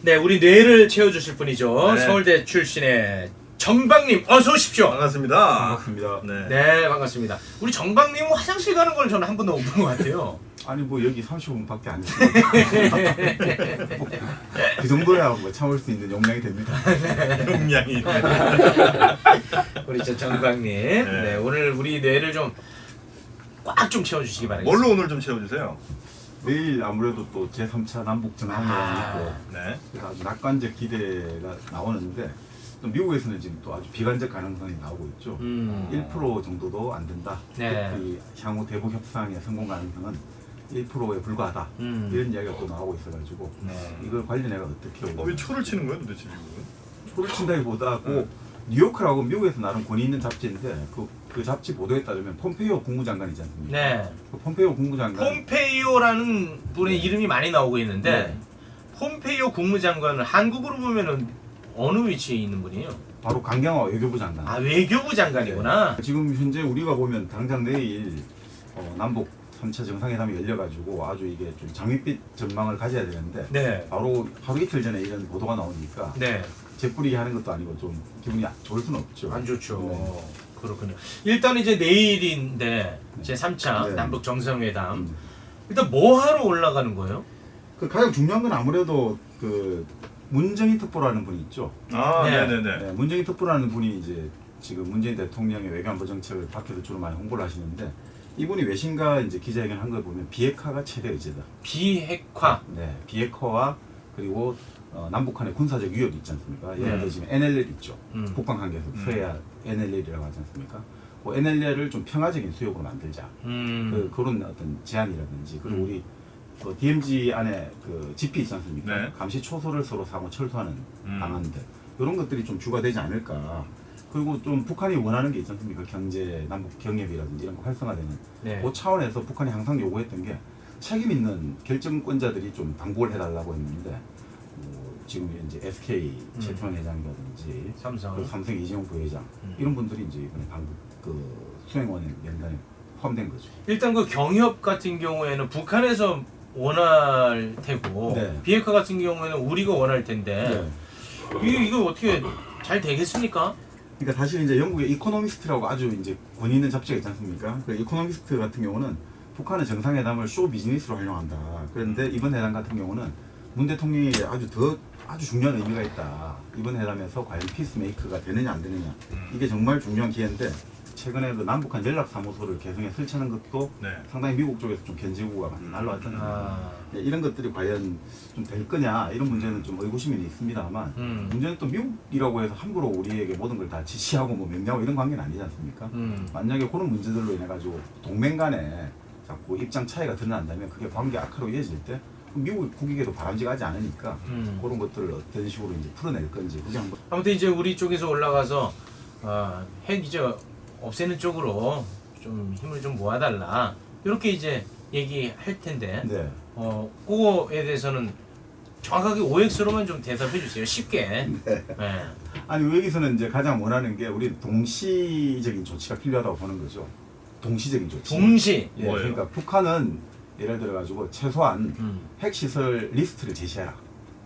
네, 우리 뇌를 채워주실 분이죠. 네. 서울대 출신의 정박님 어서 오십시오. 반갑습니다. 반갑습니다. 네. 네, 반갑습니다. 우리 정박님은 화장실 가는 걸 저는 한 번도 못 본 것 같아요. 아니 뭐 여기 35분밖에 안 됐어요. 그 정도야 뭐 참을 수 있는 용량이 됩니다. 용량이. 우리 저 정박님, 네, 오늘 우리 뇌를 좀 꽉 좀 채워주시기 바라겠습니다. 뭘로 오늘 좀 채워주세요. 내일 아무래도 또 제3차 남북 정상회담이 있고 네. 그래서 아주 낙관적 기대가 나오는데 또 미국에서는 지금 또 아주 비관적 가능성이 나오고 있죠. 1% 정도도 안 된다. 네. 특히 향후 대북 협상의 성공 가능성은 1%에 불과하다. 이런 이야기가 또 나오고 있어가지고 네. 이걸 관련해서 어떻게 왜 초를 치는 거예요, 도대체 지금? 초를 친다기보다 뉴요커라고 미국에서 나름 권위 있는 잡지인데 그 잡지 보도에 따르면 폼페이오 국무장관이지 않습니까? 네. 그 폼페이오 국무장관 폼페이오라는 분의 이름이 많이 나오고 있는데 네. 폼페이오 국무장관은 한국으로 보면은 어느 위치에 있는 분이에요? 바로 강경화 외교부 장관. 아, 외교부 장관이구나. 지금 현재 우리가 보면 당장 내일 남북 3차 정상회담이 열려가지고 아주 이게 좀 장밋빛 전망을 가져야 되는데 네. 바로 하루 이틀 전에 이런 보도가 나오니까 네. 재뿌리게 하는 것도 아니고 좀 기분이 좋을 수는 없죠. 안 좋죠. 네. 그렇군요. 일단 이제 내일인데 제 3차 네. 남북 정상회담. 일단 뭐 하러 올라가는 거예요? 그 가장 중요한 건 아무래도 그 문정인 특보라는 분이 있죠. 아, 네. 네네네. 네, 문정인 특보라는 분이 이제 지금 문재인 대통령의 외교안보 정책을 밖에서 주로 많이 홍보를 하시는데 이분이 외신과 이제 기자회견 한 걸 보면 비핵화가 최대 의제다. 비핵화. 네, 비핵화와 그리고 남북한의 군사적 위협이 있지 않습니까? 예를 들어 지금 NLL 있죠. 북방 관계에서 서해안 NLL이라고 하지 않습니까? 그 NLL을 좀 평화적인 수역으로 만들자. 그런 어떤 제안이라든지 그리고 우리 DMZ 안에 그 GP 있지 않습니까? 네. 감시 초소를 서로 사고 철수하는 방안들 이런 것들이 좀 주가되지 않을까. 그리고 좀 북한이 원하는 게 있지 않습니까? 경제, 남북 경협이라든지 이런 거 활성화되는 네. 그 차원에서 북한이 항상 요구했던 게 책임 있는 결정권자들이 좀 당부를 해달라고 했는데 지금 이제 SK 최태원 회장이라든지 삼성. 그리고 삼성 이재용 부회장 이런 분들이 이제 이번에 방북 그 수행원의 명단에 포함된 거죠. 일단 그 경협 같은 경우에는 북한에서 원할 테고 네. 비핵화 같은 경우에는 우리가 원할 텐데 네. 이거 어떻게 잘 되겠습니까? 그러니까 사실 이제 영국의 이코노미스트라고 아주 이제 권위 있는 잡지가 있지 않습니까? 그 이코노미스트 같은 경우는 북한은 정상회담을 쇼 비즈니스로 활용한다. 그런데 이번 회담 같은 경우는 문 대통령이 아주 중요한 의미가 있다. 이번 회담에서 과연 피스메이커가 되느냐 안 되느냐 이게 정말 중요한 기회인데 최근에 그 남북한 연락사무소를 개성에 설치하는 것도 네. 상당히 미국 쪽에서 좀 견제구가 많이 날라왔잖아요. 아. 이런 것들이 과연 좀 될 거냐 이런 문제는 좀 의구심이 있습니다만 문제는 또 미국이라고 해서 함부로 우리에게 모든 걸 다 지시하고 뭐 명령하고 이런 관계는 아니지 않습니까? 만약에 그런 문제들로 인해 가지고 동맹 간에 자꾸 입장 차이가 드러난다면 그게 관계 악화로 이어질 때 미국 국익에도 바람직하지 않으니까 그런 것들을 어떤 식으로 이제 풀어낼 건지 그게 한번 아무튼 이제 우리 쪽에서 올라가서 핵 이제 없애는 쪽으로 좀 힘을 좀 모아달라 이렇게 이제 얘기할 텐데 네. 그거에 대해서는 정확하게 OX로만 좀 대답해 주세요. 쉽게. 네. 네. 아니 여기서는 이제 가장 원하는 게 우리 동시적인 조치가 필요하다고 보는 거죠. 동시적인 조치. 동시. 예, 뭐예요? 그러니까 북한은 예를 들어 가지고 최소한 핵시설 리스트를 제시해라.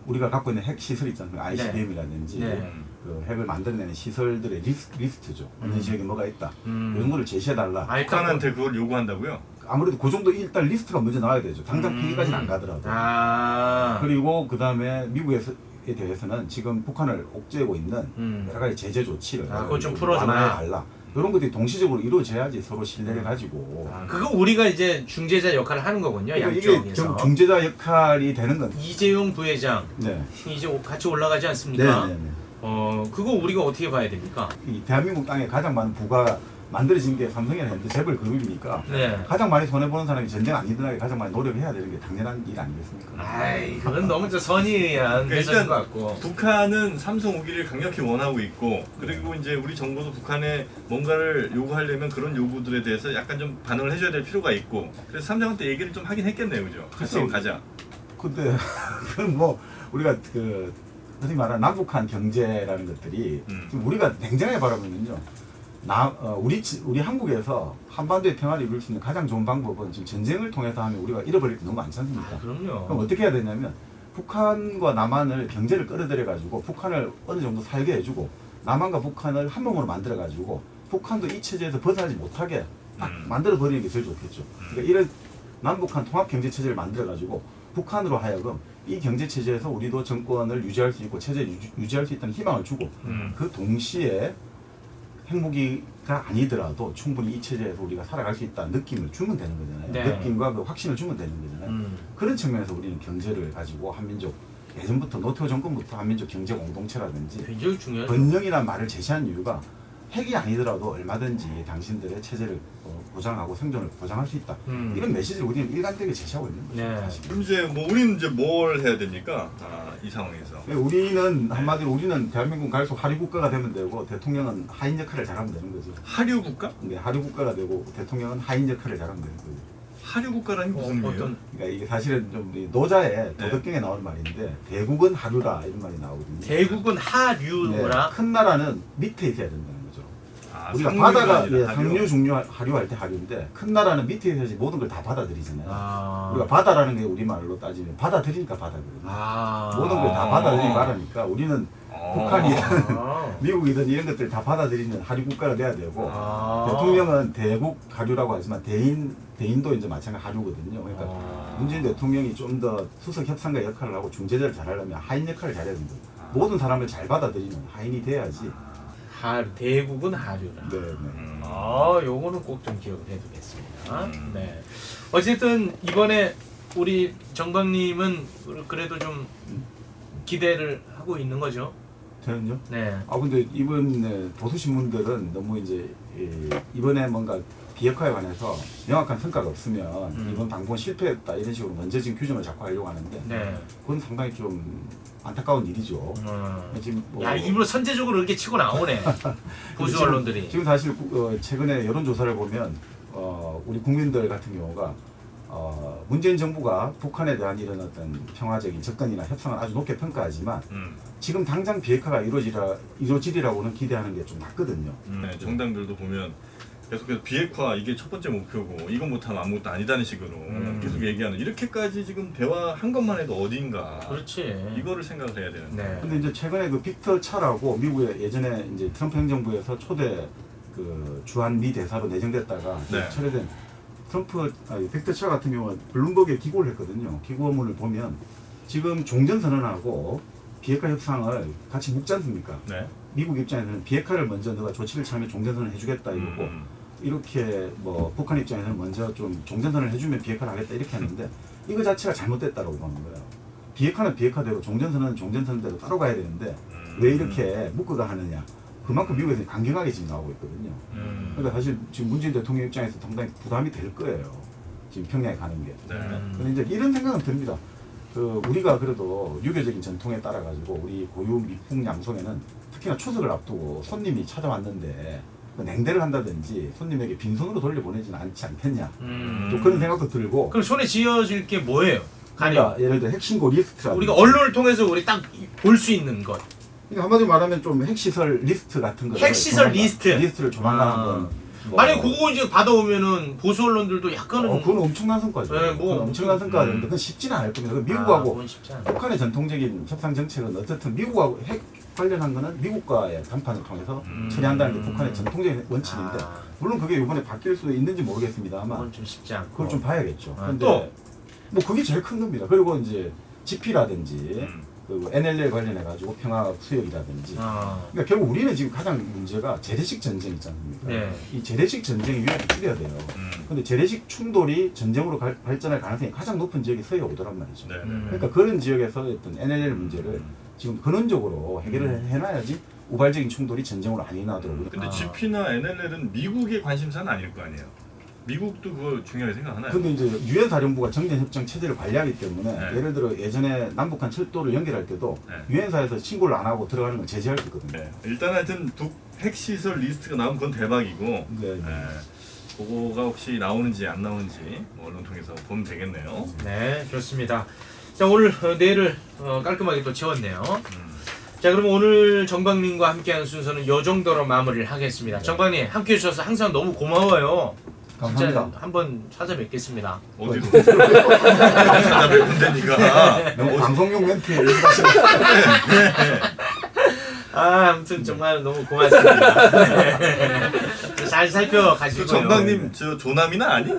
우리가 갖고 있는 핵시설 있잖아요. ICBM이라든지 네. 그 핵을 만들어내는 시설들의 리스트죠. 어느 지역에 뭐가 있다. 이런 거를 제시해달라. 아, 일단 북한한테 그걸 요구한다고요? 아무래도 그 정도 일단 리스트가 먼저 나와야 되죠. 당장 폐기까지는 안 가더라도. 그리고 그 다음에 미국에 대해서는 지금 북한을 옥죄고 있는 여러 가지 제재 조치를 그거 좀 풀어줘라. 완화해달라. 이런 것들이 동시적으로 이루어져야지 서로 신뢰를 가지고. 그거 우리가 이제 중재자 역할을 하는 거군요. 그러니까 양쪽에서. 이게 중재자 역할이 되는 건. 이재용 부회장 네. 이제 같이 올라가지 않습니까? 네, 네, 네. 그거 우리가 어떻게 봐야 됩니까? 이 대한민국 땅에 가장 많은 부가 만들어진 게 삼성이나 현대 재벌 그룹이니까 네. 가장 많이 손해 보는 사람이 전쟁 안 일어나게 가장 많이 노력해야 되는 게 당연한 일 아니겠습니까? 아이, 그건 너무 저 선의에 의한 그러니까 해석인 일단 것 같고. 북한은 삼성 오기를 강력히 원하고 있고 그리고 이제 우리 정부도 북한에 뭔가를 요구하려면 그런 요구들에 대해서 약간 좀 반응을 해줘야 될 필요가 있고 그래서 삼성한테 얘기를 좀 하긴 했겠네요, 그죠? 같이 그래서- 가자. 근데 그건 뭐 우리가 그 흔히 말하는 남북한 경제라는 것들이 지금 우리가 냉정하게 바라보면요. 우리 한국에서 한반도의 평화를 이룰 수 있는 가장 좋은 방법은 지금 전쟁을 통해서 하면 우리가 잃어버릴 게 너무 많지 않습니까? 그럼요. 그럼 어떻게 해야 되냐면 북한과 남한을 경제를 끌어들여 가지고 북한을 어느 정도 살게 해주고 남한과 북한을 한 몸으로 만들어 가지고 북한도 이 체제에서 벗어나지 못하게 딱 만들어 버리는 게 제일 좋겠죠. 그러니까 이런 남북한 통합 경제 체제를 만들어 가지고 북한으로 하여금 이 경제 체제에서 우리도 정권을 유지할 수 있고 체제를 유지할 수 있다는 희망을 주고 그 동시에 핵무기가 아니더라도 충분히 이 체제에서 우리가 살아갈 수 있다는 느낌을 주면 되는 거잖아요. 네. 느낌과 그 확신을 주면 되는 거잖아요. 그런 측면에서 우리는 경제를 가지고 한민족 예전부터 노태우 정권부터 한민족 경제 공동체라든지 굉장히 중요하죠. 번영이라는 말을 제시한 이유가 핵이 아니더라도 얼마든지 당신들의 체제를 보장하고 생존을 보장할 수 있다. 이런 메시지를 우리는 일관되게 제시하고 있는 거죠. 네. 사실. 그럼 이제 뭐 우리는 이제 뭘 해야 됩니까? 이 상황에서. 우리는 한마디로 우리는 대한민국 갈수록 하류 국가가 되면 되고 대통령은 하인 역할을 잘하면 되는 거죠. 하류 국가? 네, 하류 국가가 되고 대통령은 하인 역할을 잘하면 되는 거죠. 하류 국가라는 게 무슨 의미예요? 어떤 그러니까 이게 사실은 좀 노자의 도덕경에 나오는 말인데 대국은 하류라 이런 말이 나오거든요. 대국은 하류라. 네, 큰 나라는 밑에 있어야 된다는 거죠. 우리가 상류가 바다가 아니라 하류. 상류, 중류, 하류할 때 하류인데 큰 나라는 밑에 있어야지 모든 걸 다 받아들이잖아요. 아. 우리가 바다라는 게 우리말로 따지면 받아들이니까 바다거든요. 아. 모든 걸 다 받아들이기 바라니까 우리는 북한이든 아. 미국이든 이런 것들 다 받아들이는 하류 국가가 돼야 되고 아. 대통령은 대국 하류라고 하지만 대인도 이제 마찬가지 하류거든요. 그러니까 문재인 대통령이 좀 더 수석 협상가 역할을 하고 중재자를 잘하려면 하인 역할을 잘해야 된다. 모든 사람을 잘 받아들이는 하인이 돼야지. 대국은 하류라. 네, 네. 요거는 꼭 좀 기억을 해두겠습니다. 네. 어쨌든 이번에 우리 정박님은 그래도 좀 기대를 하고 있는 거죠. 저는요? 네. 근데 이번에 보수 신문들은 너무 이제 이번에 뭔가 비핵화에 관해서 명확한 성과가 없으면 이번 방문 실패했다 이런 식으로 먼저 지금 규정을 자꾸 하려고 하는데 네. 그건 상당히 좀 안타까운 일이죠. 지금 뭐 야, 일부러 선제적으로 이렇게 치고 나오네. 보수 언론들이. 지금 사실 최근에 여론조사를 보면 우리 국민들 같은 경우가 문재인 정부가 북한에 대한 이런 어떤 평화적인 접근이나 협상을 아주 높게 평가하지만 지금 당장 비핵화가 이루어지리라고는 기대하는 게 좀 낮거든요. 네, 정당들도 보면 계속해서 비핵화 이게 첫 번째 목표고 이거 못하면 아무것도 아니다는 식으로 계속 얘기하는 이렇게까지 지금 대화한 것만 해도 어딘가 그렇지. 이거를 생각을 해야 되는데 네. 근데 이제 최근에 그 빅터 차라고 미국의 예전에 이제 트럼프 행정부에서 초대 그 주한 미 대사로 내정됐다가 네. 철회된 빅터 차 같은 경우는 블룸버그에 기고를 했거든요. 기고문을 보면 지금 종전선언하고 비핵화 협상을 같이 묶지 않습니까? 네. 미국 입장에서는 비핵화를 먼저 너가 조치를 취하면 종전선언을 해주겠다 이거고 이렇게 뭐 북한 입장에서는 먼저 좀 종전선언을 해주면 비핵화를 하겠다 이렇게 하는데 이거 자체가 잘못됐다고 보는 거예요. 비핵화는 비핵화대로 종전선언은 종전선언대로 따로 가야 되는데 왜 이렇게 묶어가 하느냐. 그만큼 미국에서 강경하게 지금 나오고 있거든요. 그러니까 사실 지금 문재인 대통령 입장에서 상당히 부담이 될 거예요. 지금 평양에 가는 게. 네. 근데 이제 이런 생각은 듭니다. 우리가 그래도 유교적인 전통에 따라 가지고 우리 고유 미풍 양송에는 특히나 추석을 앞두고 손님이 찾아왔는데 냉대를 한다든지 손님에게 빈손으로 돌려보내지는 않지 않겠냐. 또 그런 생각도 들고. 그럼 손에 쥐어질 게 뭐예요? 그러니까 예를 들어 핵신고 리스트라든지 우리가 언론을 통해서 우리 딱 볼 수 있는 것. 그러니까 한마디로 말하면 좀 핵시설 리스트 같은 거 핵시설 리스트를 조만간 한번 만약 그거 이제 받아오면은 보수 언론들도 약간은 그건 엄청난 성과죠. 네, 뭐 그건 엄청난 성과가 되는데 그건 쉽지는 않을 겁니다. 미국하고 그건 쉽지 않아. 북한의 전통적인 협상 정책은 어쨌든 미국하고 핵 관련한 거는 미국과의談판을 통해서 처리한다는 게 북한의 전통적인 원칙인데 물론 그게 이번에 바뀔 수도 있는지 모르겠습니다만 그건 좀 쉽지 않고. 그걸 좀 봐야겠죠. 근데 또 뭐 그게 제일 큰 겁니다. 그리고 이제 GP라든지 그리고 NLL 관련해 가지고 평화 수역이라든지 그러니까 결국 우리는 지금 가장 문제가 재래식 전쟁 있지 않습니까? 네. 이 재래식 전쟁의 위협이 줄여야 돼요. 근데 재래식 충돌이 전쟁으로 발전할 가능성이 가장 높은 지역이 서해 오도란 말이죠. 네. 그러니까 그런 지역에서 어떤 NLL 문제를 지금 근원적으로 해결을 해놔야지 우발적인 충돌이 전쟁으로 안 일어나도록. 근데 GP나 NLL은 미국의 관심사는 아닐 거 아니에요. 미국도 그거 중요하게 생각하나요? 근데 이제 유엔 사령부가 정전협정 체제를 관리하기 때문에 네. 예를 들어 예전에 남북한 철도를 연결할 때도 네. 유엔사에서 신고를 안 하고 들어가는 걸 제재할 수 있거든요. 네. 일단 하여튼 핵시설 리스트가 나오면 그건 대박이고 네. 네. 그거가 혹시 나오는지 안 나오는지 뭐 언론 통해서 보면 되겠네요. 네, 좋습니다. 자, 오늘 내일을 깔끔하게 또 채웠네요. 자, 그럼 오늘 정박님과 함께하는 순서는 이 정도로 마무리를 하겠습니다. 정박님 함께해 주셔서 항상 너무 고마워요. 감사합니다. 진짜 한번 찾아뵙겠습니다. 어디로? 찾아뵙는 데니까. 너무 방송용 멘트에 아무튼 정말 너무 고맙습니다. 잘 그 살펴가시고요. 정강님 저 조남이나 아니?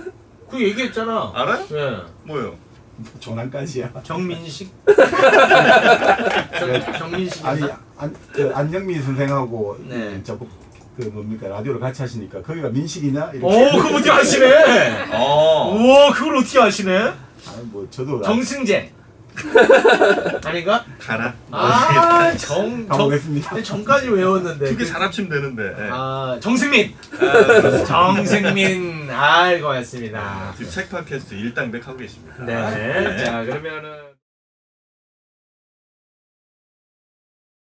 그 얘기했잖아. 알아요? 네. 뭐요? 조난까지야. 정민식. 정민식. 아니 그 안영민 선생하고 네. 그 뭡니까 라디오를 같이 하시니까 거기가 민식이냐 이렇게. 오, 그거 어떻게 아시네? 어. 우와, 그걸 어떻게 아시네? 아니 뭐 저도 정승재. 아닌가? 가라. 아, 가보겠습니다. 정까지 외웠는데. 두 개 잘 합치면 되는데. 예. 아, 정승민. 그렇습니다. 정승민. 아, 고맙습니다. 지금 책 팟캐스트 일당백 하고 계십니다. 네. 자, 그러면은.